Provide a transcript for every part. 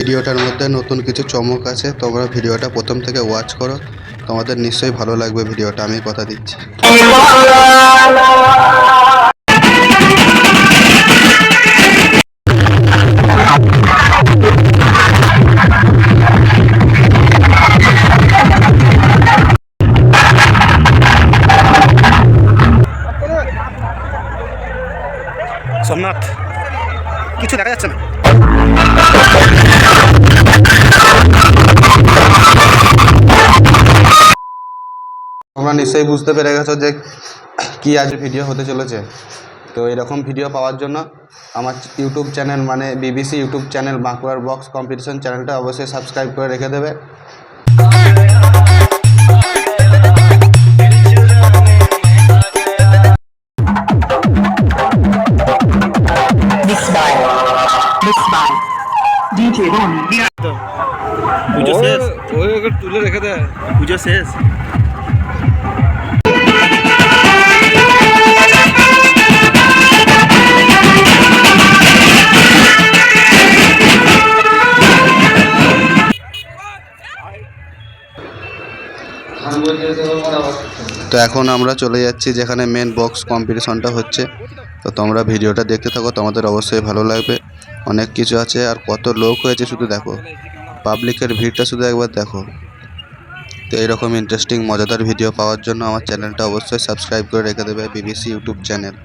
ভিডিওটার মধ্যে নতুন কিছু চমক আছে, তোমরা ভিডিওটা প্রথম থেকে ওয়াচ করো, তোমাদের নিশ্চয়ই ভালো লাগবে ভিডিওটা, আমি কথা দিচ্ছি। সোমনাথ কিছু দেখা যাচ্ছে না। তোমরা নিশ্চয়ই বুঝতে পেরে গেছো যে কি আজ ভিডিও হতে চলেছে। তো এরকম ভিডিও পাওয়ার জন্য আমার ইউটিউব চ্যানেল মানে বিবিসি ইউটিউব চ্যানেল বাঁকুড়ার বক্স কম্পিটিশন চ্যানেলটা অবশ্যই সাবস্ক্রাইব করে রেখে দেবে। পুজো শেষ, ওই ওকে তুলে রেখে দে। পুজো শেষ। তো এখন আমরা চলে যাচ্ছি যেখানে মেন বক্স কম্পিটিশনটা হচ্ছে। তো তোমরা ভিডিওটা দেখতে থাকো, তোমাদের অবশ্যই ভালো লাগবে। অনেক কিছু আছে, আর কত লোক হয়েছে শুধু দেখো, পাবলিকের ভিড়টা শুধু একবার দেখো। তো এরকম ইন্টারেস্টিং মজাদার ভিডিও পাওয়ার জন্য আমার চ্যানেলটা অবশ্যই সাবস্ক্রাইব করে রেখে দেবে, বিবিসি ইউটিউব চ্যানেল।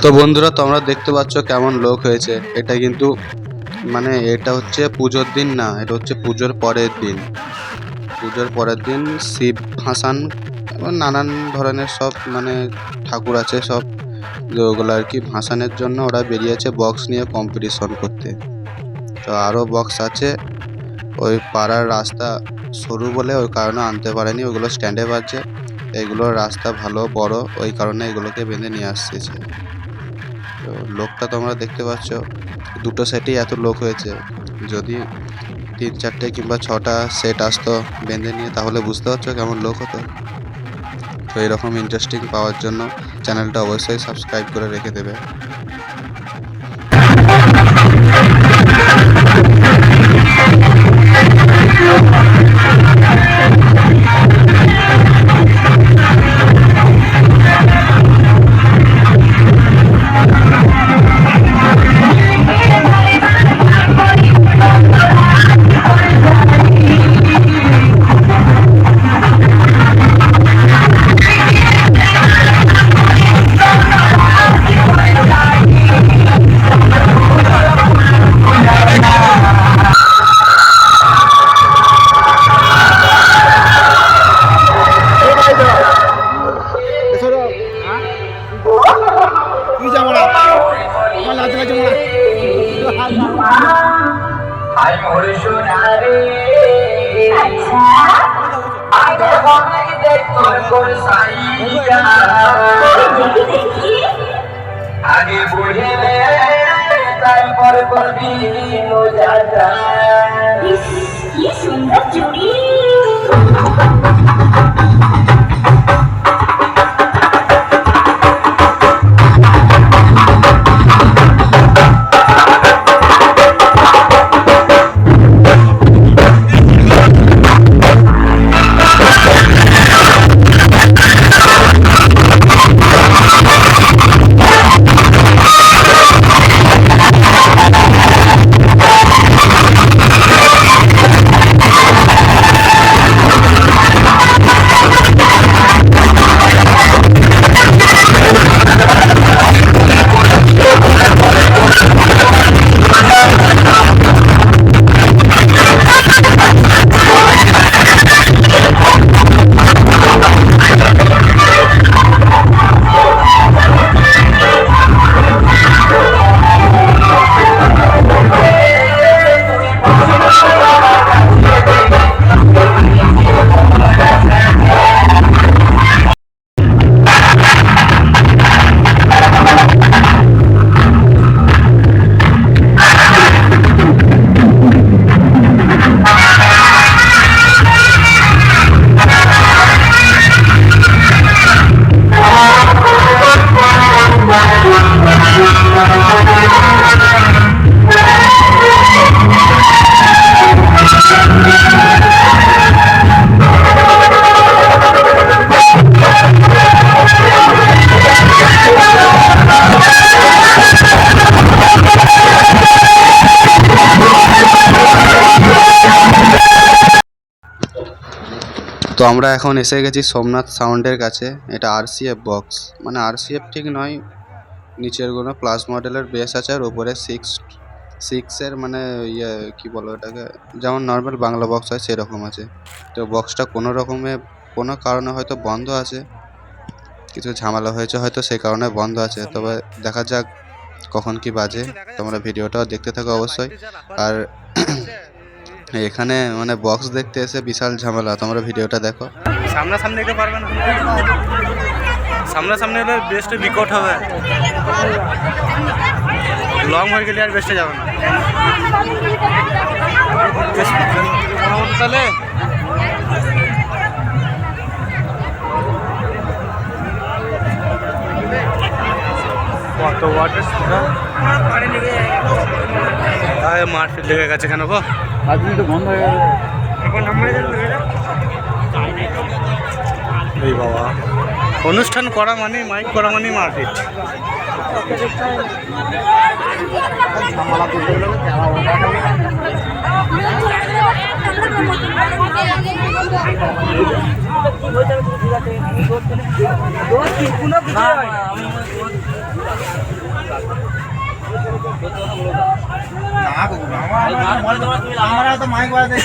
তো বন্ধুরা, তোমরা দেখতে পাচ্ছ কেমন লোক হয়েছে। এটা কিন্তু মানে এটা হচ্ছে পুজোর দিন না, এটা হচ্ছে পুজোর পরের দিন। পুজোর পরের দিন শিব ভাসান, নানান ধরনের সব মানে ঠাকুর আছে, সব ওগুলো আর কি ভাসানের জন্য ওরা বেরিয়েছে বক্স নিয়ে কম্পিটিশন করতে। তো আরও বক্স আছে, ওই পাড়ার রাস্তা সরু বলে ওই কারণে আনতে পারেনি, ওইগুলো স্ট্যান্ডে বাজছে। এইগুলোর রাস্তা ভালো বড়, ওই কারণে এগুলোকে বেঁধে নিয়ে আসছে। তো লোকটা তোমরা দেখতে পাচ্ছ, দুটো সেটেই এত লোক হয়েছে। যদি 3-4টে কিংবা 6টা সেট আসতো বেঁধে নিয়ে, তাহলে বুঝতে পারছো কেমন লোক হতো। তো এরকম ইন্টারেস্টিং পাওয়ার জন্য চ্যানেলটা অবশ্যই সাবস্ক্রাইব করে রেখে দেবে। আগে বুঝে তারপর করবি মজাটা। কি সুন্দর চুড়ি। তো আমরা এখন এসে গেছি সোমনাথ সাউন্ডের কাছে। এটা RCF বক্স, মানে RCF ঠিক নয়, নিচের কোনো প্লাস মডেলের বেস আছে আর উপরে 6 মানে ইয়ে কী বলো এটাকে, যেমন নর্মাল বাংলা বক্স হয় সেরকম আছে। তো বক্সটা কোনো কারণে হয়তো বন্ধ আছে, কিছু ঝামেলা হয়েছে হয়তো, সেই কারণে বন্ধ আছে। তবে দেখা যাক কখন কি বাজে, তোমরা ভিডিওটাও দেখতে থাকো অবশ্যই। আর এখানে মানে বক্স দেখতে এসে বিশাল ঝামেলা, তোমরা ভিডিওটা দেখো। সামনাসামনি দেখতে পারবে না, সামনাসামনি হলে বেস্টে বিকট হবে, লং হয়ে গেলে আর বেস্টে যাবে না। তাহলে কত ওয়াটের স্পিকার মারপিট লেগে গেছে কেন গো? 5 মিনিট বন্ধ হয়ে গেল। এই বাবা, অনুষ্ঠান করা মানে মাইক করা মানে মারপিট। আমরা তো মাইক বাজাতে